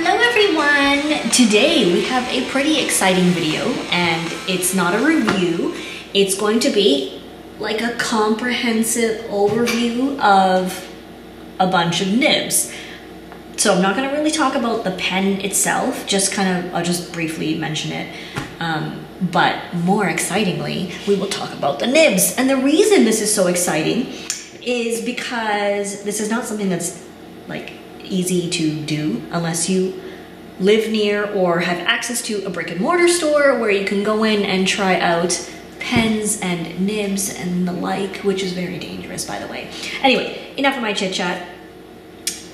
Hello everyone! Today we have a pretty exciting video and it's not a review. It's going to be like a comprehensive overview of a bunch of nibs. So I'm not going to really talk about the pen itself, I'll just briefly mention it. But more excitingly, we will talk about the nibs. And the reason this is so exciting is because this is not something that's like easy to do unless you live near or have access to a brick and mortar store where you can go in and try out pens and nibs and the like, which is very dangerous, by the way. Anyway, enough of my chit chat.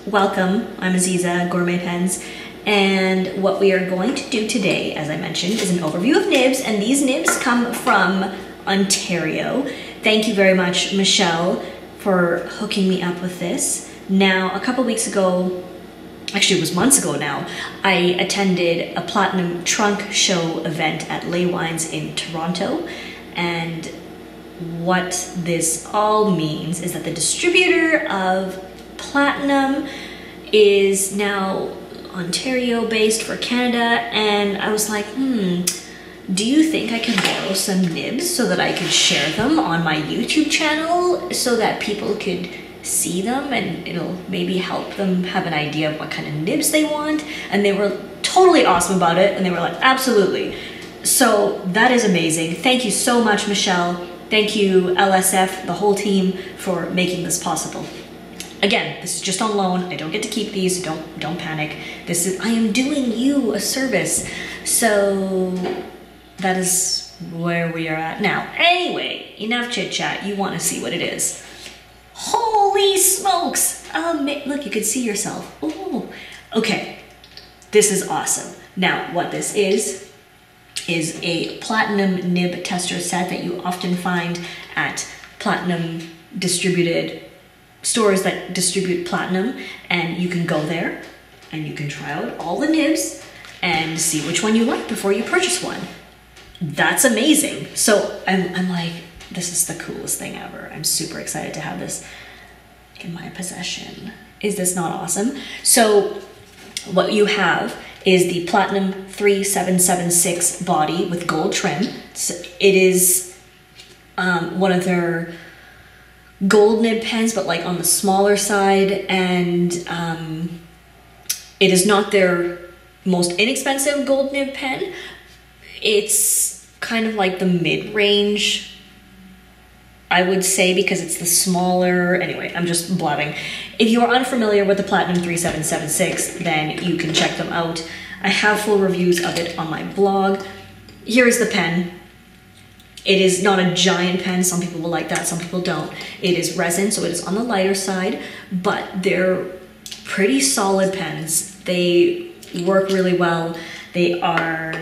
Welcome, I'm Aziza, Gourmet Pens, and what we are going to do today, as I mentioned, is an overview of nibs, and these nibs come from Ontario. Thank you very much, Michelle, for hooking me up with this. Now, a couple weeks ago, actually it was months ago now, I attended a Platinum Trunk Show event at Lay Wines in Toronto, and what this all means is that the distributor of Platinum is now Ontario based for Canada, and I was like, do you think I can borrow some nibs so that I could share them on my YouTube channel so that people could see them and it'll maybe help them have an idea of what kind of nibs they want? And they were totally awesome about it, and they were like, absolutely. So that is amazing. Thank you so much, Michelle. Thank you, LSF, the whole team, for making this possible. Again, this is just on loan. I don't get to keep these. Don't panic. I am doing you a service. So that is where we are at now. Anyway, enough chit chat. You want to see what it is. Holy smokes! Look, you can see yourself. Oh, okay. This is awesome. Now, what this is a Platinum nib tester set that you often find at Platinum distributed stores that distribute Platinum, and you can go there and you can try out all the nibs and see which one you like before you purchase one. That's amazing. So I'm like, this is the coolest thing ever. I'm super excited to have this in my possession. Is this not awesome? So what you have is the Platinum 3776 body with gold trim. So it is one of their gold nib pens, but like on the smaller side, and it is not their most inexpensive gold nib pen. It's kind of like the mid-range, I would say, because it's the smaller. Anyway, I'm just blabbing. If you are unfamiliar with the Platinum 3776, then you can check them out. I have full reviews of it on my blog. Here is the pen. It is not a giant pen. Some people will like that, some people don't. It is resin, so it is on the lighter side, but they're pretty solid pens. They work really well. They are,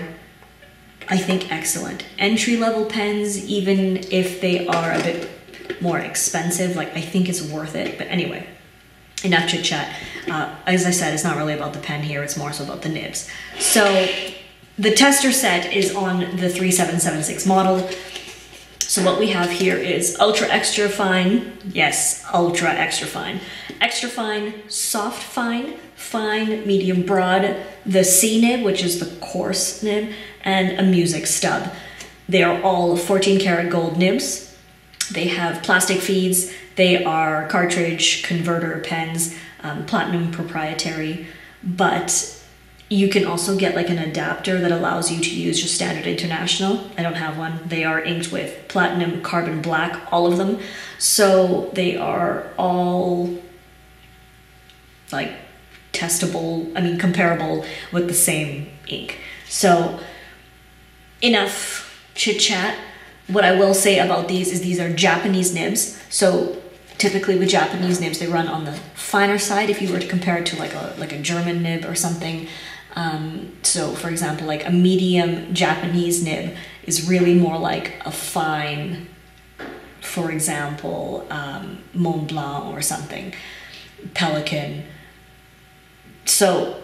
I think, excellent entry-level pens, even if they are a bit more expensive. Like, I think it's worth it. But anyway, enough chit chat. As I said, it's not really about the pen here, it's more so about the nibs. So the tester set is on the 3776 model. So what we have here is ultra extra fine, yes, ultra extra fine, soft fine, fine, medium, broad, the C nib, which is the coarse nib, and a music stub. They are all 14 karat gold nibs. They have plastic feeds. They are cartridge converter pens, Platinum proprietary, but you can also get like an adapter that allows you to use just standard international. I don't have one. They are inked with Platinum carbon black, all of them. So they are all like testable, comparable with the same ink. So enough chit chat. What I will say about these is these are Japanese nibs. So typically with Japanese nibs, they run on the finer side if you were to compare it to like a German nib or something. So for example, like a medium Japanese nib is really more like a fine, for example, Mont Blanc or something, Pelican. So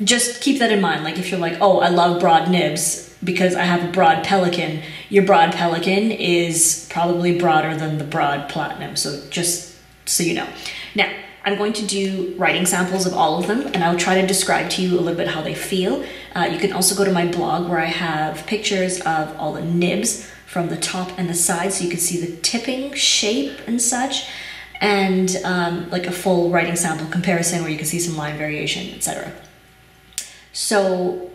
just keep that in mind. Like if you're like, oh, I love broad nibs because I have a broad Pelican, your broad Pelican is probably broader than the broad Platinum. So just so you know. Now, I'm going to do writing samples of all of them, and I'll try to describe to you a little bit how they feel. You can also go to my blog where I have pictures of all the nibs from the top and the side, so you can see the tipping shape and such, and like a full writing sample comparison where you can see some line variation, etc. So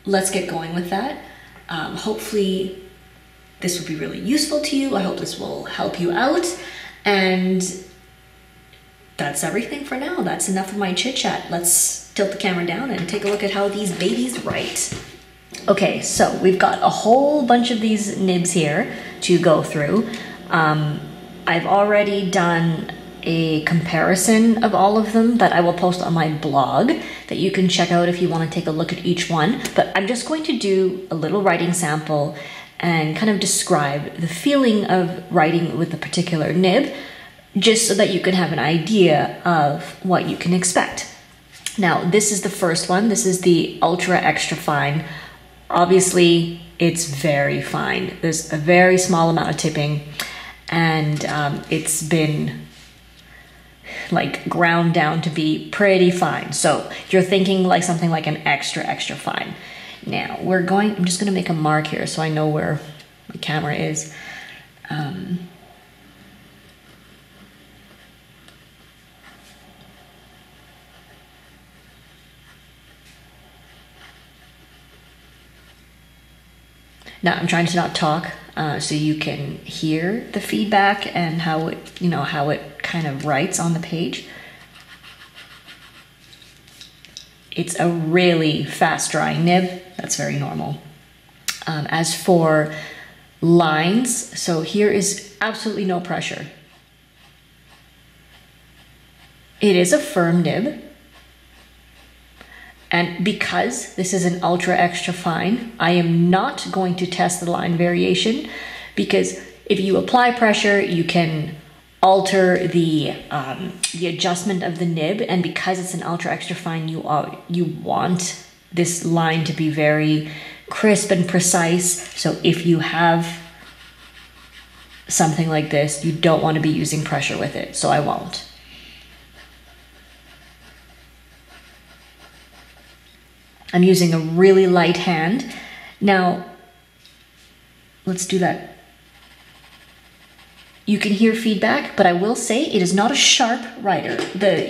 let's get going with that. Hopefully this will be really useful to you. I hope this will help you out, and that's everything for now. That's enough of my chit chat. Let's tilt the camera down and take a look at how these babies write. Okay, so we've got a whole bunch of these nibs here to go through. I've already done a comparison of all of them that I will post on my blog that you can check out if you want to take a look at each one. But I'm just going to do a little writing sample and kind of describe the feeling of writing with a particular nib, just so that you can have an idea of what you can expect. Now, this is the first one. This is the Ultra Extra Fine. Obviously, it's very fine. There's a very small amount of tipping, and it's been like ground down to be pretty fine. So you're thinking like something like an extra, extra fine. Now, I'm just gonna make a mark here so I know where my camera is. Now I'm trying to not talk so you can hear the feedback and how it kind of writes on the page. It's a really fast drying nib. That's very normal. As for lines, so here is absolutely no pressure. It is a firm nib. And because this is an ultra extra fine, I am not going to test the line variation, because if you apply pressure, you can alter the adjustment of the nib. And because it's an ultra extra fine, you want this line to be very crisp and precise. So if you have something like this, you don't want to be using pressure with it. So I won't. I'm using a really light hand. Now, let's do that. You can hear feedback, but I will say it is not a sharp writer.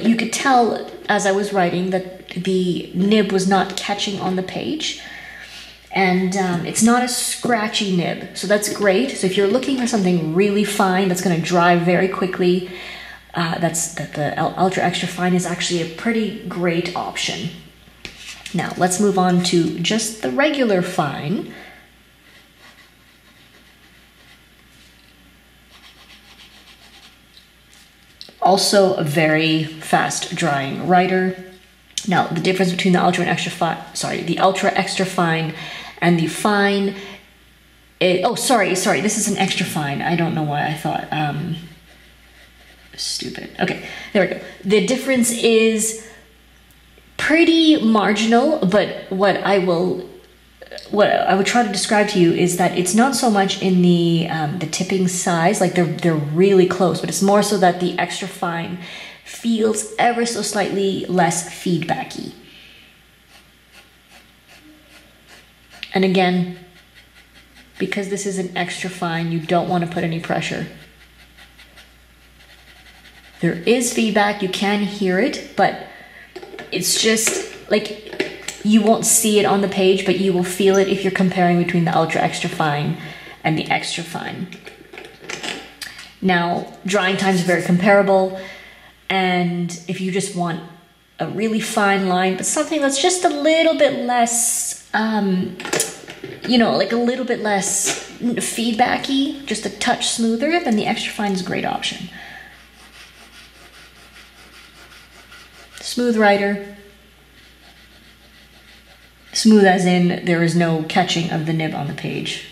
You could tell as I was writing that the nib was not catching on the page. And it's not a scratchy nib, so that's great. So if you're looking for something really fine that's gonna dry very quickly, the Ultra Extra Fine is actually a pretty great option. Now, let's move on to just the regular fine. Also a very fast drying writer. Now, the difference between the Ultra Extra Fine and the fine, sorry, this is an extra fine. I don't know why I thought, stupid. Okay, there we go. The difference is pretty marginal, but what I would try to describe to you is that it's not so much in the tipping size, like they're really close, but it's more so that the extra fine feels ever so slightly less feedbacky. And again, because this is an extra fine, you don't want to put any pressure. There is feedback, you can hear it, but it's just like you won't see it on the page, but you will feel it if you're comparing between the Ultra Extra Fine and the Extra Fine. Now, drying times are very comparable, and if you just want a really fine line, but something that's just a little bit less, like a little bit less feedbacky, just a touch smoother, then the Extra Fine is a great option. Smooth writer. Smooth as in there is no catching of the nib on the page.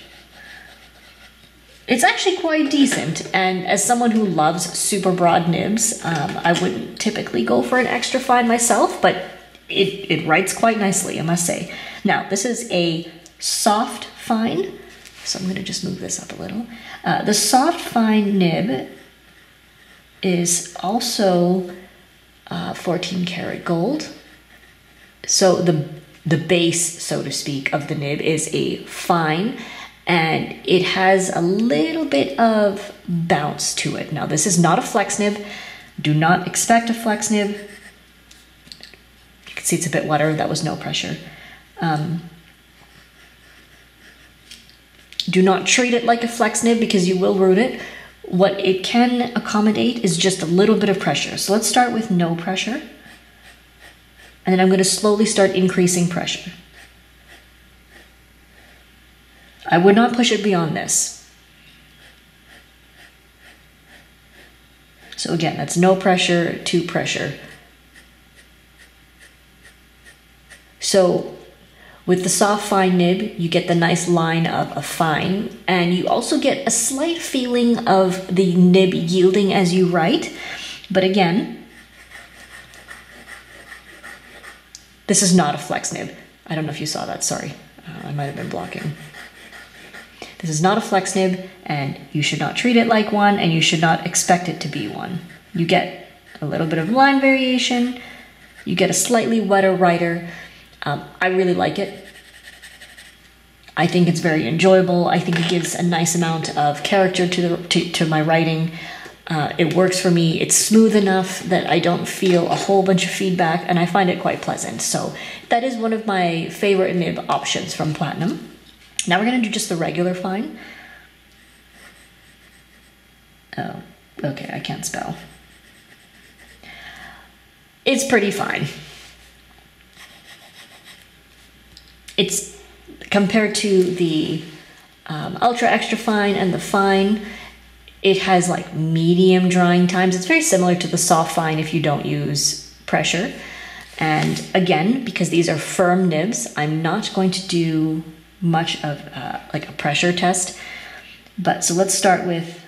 It's actually quite decent, and as someone who loves super broad nibs, I wouldn't typically go for an extra fine myself, but it writes quite nicely, I must say. Now, this is a soft fine, so I'm going to just move this up a little. The soft fine nib is also 14 karat gold. So the base, so to speak, of the nib is a fine, and it has a little bit of bounce to it. Now this is not a flex nib. Do not expect a flex nib. You can see it's a bit wetter. That was no pressure. Do not treat it like a flex nib because you will ruin it. What it can accommodate is just a little bit of pressure. So let's start with no pressure. And then I'm going to slowly start increasing pressure. I would not push it beyond this. So again, that's no pressure to pressure. So with the soft fine nib, you get the nice line of a fine, and you also get a slight feeling of the nib yielding as you write. But again, this is not a flex nib. I don't know if you saw that, sorry. I might have been blocking. This is not a flex nib, and you should not treat it like one, and you should not expect it to be one. You get a little bit of line variation, you get a slightly wetter writer. I really like it. I think it's very enjoyable. I think it gives a nice amount of character to my writing. It works for me. It's smooth enough that I don't feel a whole bunch of feedback, and I find it quite pleasant. So that is one of my favorite nib options from Platinum. Now we're gonna do just the regular fine. Oh, okay, I can't spell. It's pretty fine. It's compared to the ultra extra fine and the fine, it has like medium drying times. It's very similar to the soft fine if you don't use pressure. And again, because these are firm nibs, I'm not going to do much of like a pressure test. But so let's start with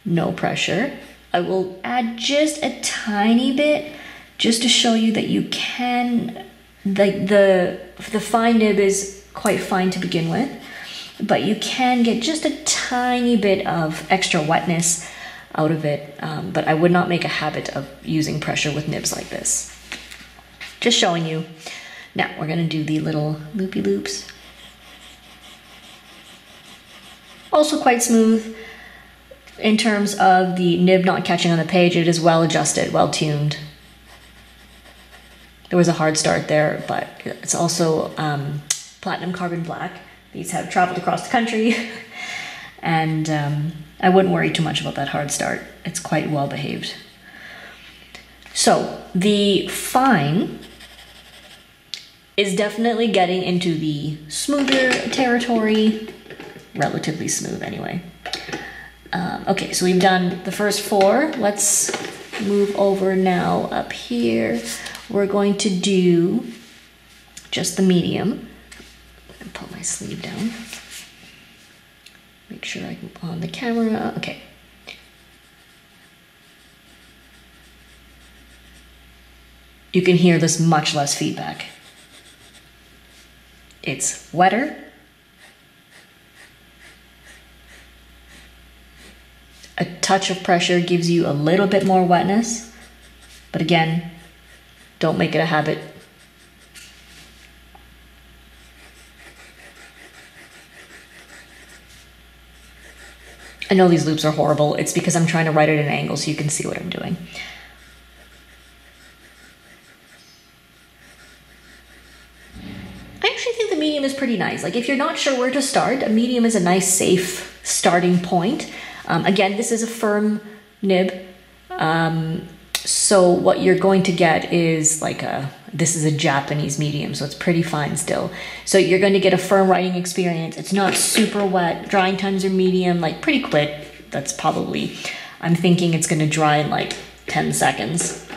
no pressure. I will add just a tiny bit just to show you that you can, like the fine nib is quite fine to begin with, but you can get just a tiny bit of extra wetness out of it. But I would not make a habit of using pressure with nibs like this. Just showing you. Now we're gonna do the little loopy loops. Also quite smooth in terms of the nib not catching on the page. It is well adjusted, well tuned. There was a hard start there, but it's also platinum carbon black. These have traveled across the country, and I wouldn't worry too much about that hard start. It's quite well behaved. So the fine is definitely getting into the smoother territory, relatively smooth anyway. Okay, so we've done the first four. Let's move over now up here. We're going to do just the medium. I'm gonna pull my sleeve down. Make sure I'm on the camera. Okay. You can hear this much less feedback. It's wetter. A touch of pressure gives you a little bit more wetness, but again, don't make it a habit. I know these loops are horrible. It's because I'm trying to write at an angle so you can see what I'm doing. I actually think the medium is pretty nice. Like if you're not sure where to start, a medium is a nice, safe starting point. Again, this is a firm nib. So what you're going to get is like this is a Japanese medium, so it's pretty fine still. So you're going to get a firm writing experience. It's not super wet. Drying times are medium, like pretty quick. That's probably, I'm thinking it's going to dry in like 10 seconds.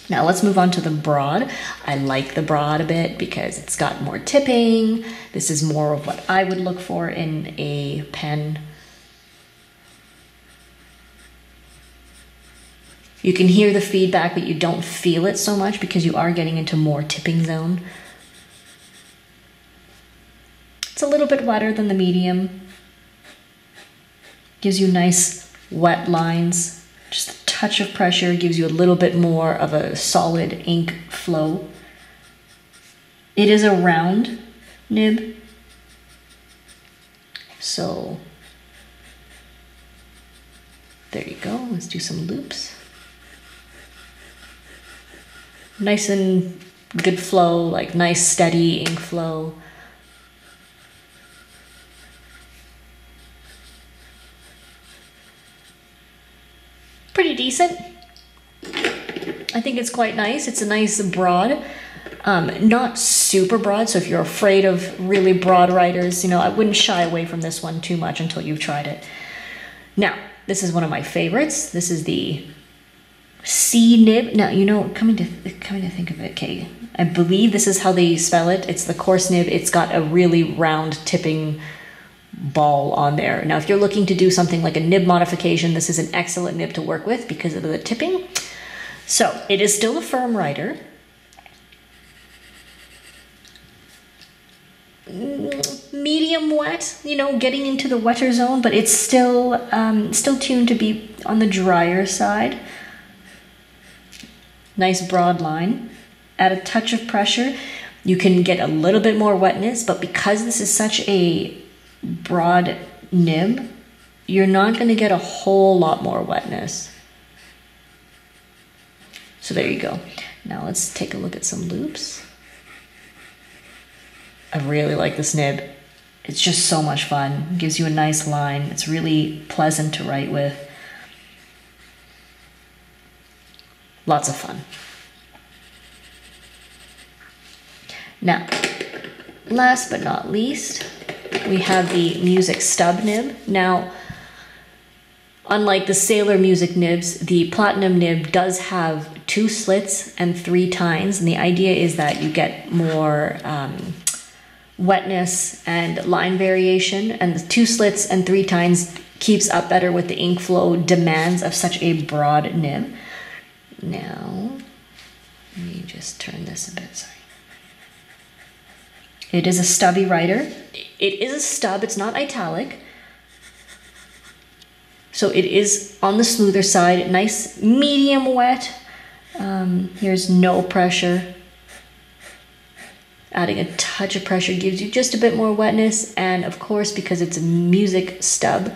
Now let's move on to the broad. I like the broad a bit because it's got more tipping. This is more of what I would look for in a pen. You can hear the feedback, but you don't feel it so much because you are getting into more tipping zone. It's a little bit wetter than the medium. Gives you nice wet lines, just a touch of pressure gives you a little bit more of a solid ink flow. It is a round nib, so there you go. Let's do some loops. Nice and good flow, like nice steady ink flow. Pretty decent. I think it's quite nice. It's a nice broad, not super broad. So if you're afraid of really broad writers, you know, I wouldn't shy away from this one too much until you've tried it. Now, this is one of my favorites. This is the C nib. Now, you know, coming to think of it, okay, I believe this is how they spell it. It's the coarse nib. It's got a really round tipping ball on there. Now, if you're looking to do something like a nib modification, this is an excellent nib to work with because of the tipping. So it is still a firm writer. Medium wet, you know, getting into the wetter zone, but it's still tuned to be on the drier side. Nice broad line. Add a touch of pressure. You can get a little bit more wetness, but because this is such a broad nib, you're not going to get a whole lot more wetness. So there you go. Now let's take a look at some loops. I really like this nib. It's just so much fun. It gives you a nice line. It's really pleasant to write with. Lots of fun. Now, last but not least, we have the music stub nib. Now, unlike the Sailor music nibs, the Platinum nib does have 2 slits and 3 tines, and the idea is that you get more wetness and line variation, and the 2 slits and 3 tines keeps up better with the ink flow demands of such a broad nib. Now, let me just turn this a bit, sorry. It is a stubby writer. It is a stub, it's not italic. So it is on the smoother side, nice medium wet. Here's no pressure. Adding a touch of pressure gives you just a bit more wetness, and of course, because it's a music stub,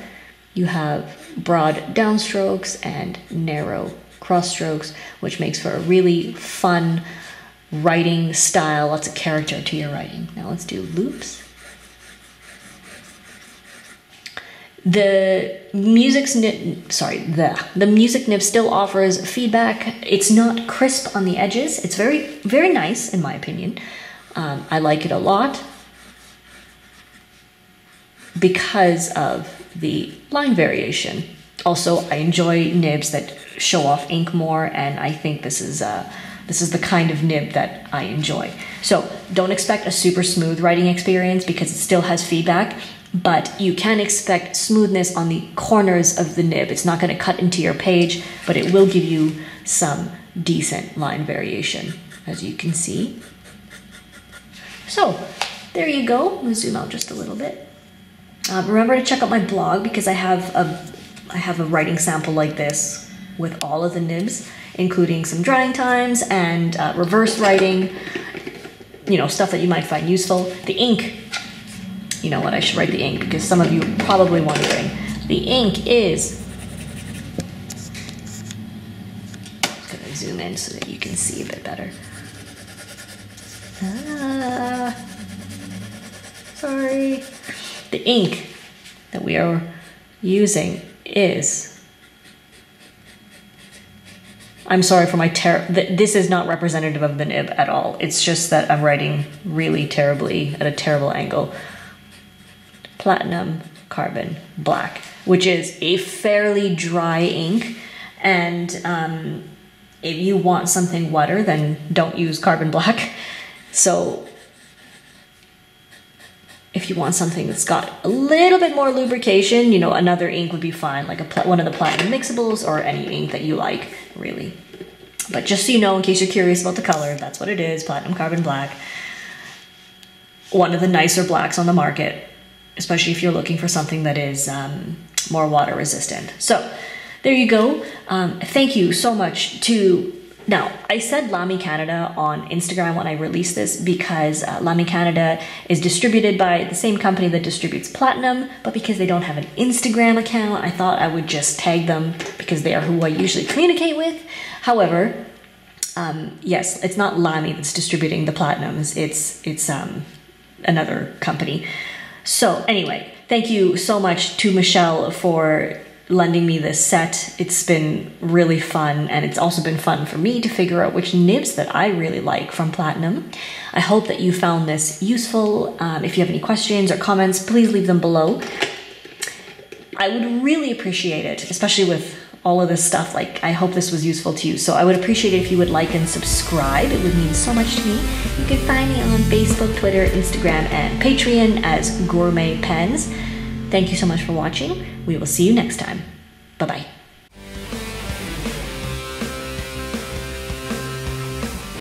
you have broad downstrokes and narrow cross strokes, which makes for a really fun writing style, lots of character to your writing. Now let's do loops. The music nib still offers feedback. It's not crisp on the edges. It's very, very nice in my opinion. I like it a lot because of the line variation. Also, I enjoy nibs that show off ink more, and I think this is the kind of nib that I enjoy. So don't expect a super smooth writing experience because it still has feedback, but you can expect smoothness on the corners of the nib. It's not going to cut into your page, but it will give you some decent line variation, as you can see. So there you go. I'm going to zoom out just a little bit. Remember to check out my blog because I have a writing sample like this with all of the nibs, including some drying times and reverse writing, you know, stuff that you might find useful. The ink, you know what, I should write the ink because some of you are probably wondering. The ink is, I'm gonna zoom in so that you can see a bit better. Sorry. The ink that we are using is, I'm sorry for my this is not representative of the nib at all. It's just that I'm writing really terribly at a terrible angle. Platinum Carbon Black, which is a fairly dry ink, and if you want something wetter, then don't use Carbon Black. So if you want something that's got a little bit more lubrication, you know, another ink would be fine, like one of the Platinum mixables or any ink that you like, really. But just so you know, in case you're curious about the color, that's what it is, Platinum Carbon Black. One of the nicer blacks on the market, especially if you're looking for something that is more water resistant. So there you go. Thank you so much to... Now, I said Lamy Canada on Instagram when I released this because Lamy Canada is distributed by the same company that distributes Platinum, but because they don't have an Instagram account, I thought I would just tag them because they are who I usually communicate with. However, yes, it's not Lamy that's distributing the Platinums, it's another company. So anyway, thank you so much to Michelle for lending me this set. It's been really fun, and it's also been fun for me to figure out which nibs that I really like from Platinum. I hope that you found this useful. If you have any questions or comments, please leave them below. I would really appreciate it, especially with all of this stuff. Like, I hope this was useful to you. So I would appreciate it if you would like and subscribe. It would mean so much to me. You can find me on Facebook, Twitter, Instagram, and Patreon as Gourmet Pens. Thank you so much for watching. We will see you next time. Bye-bye.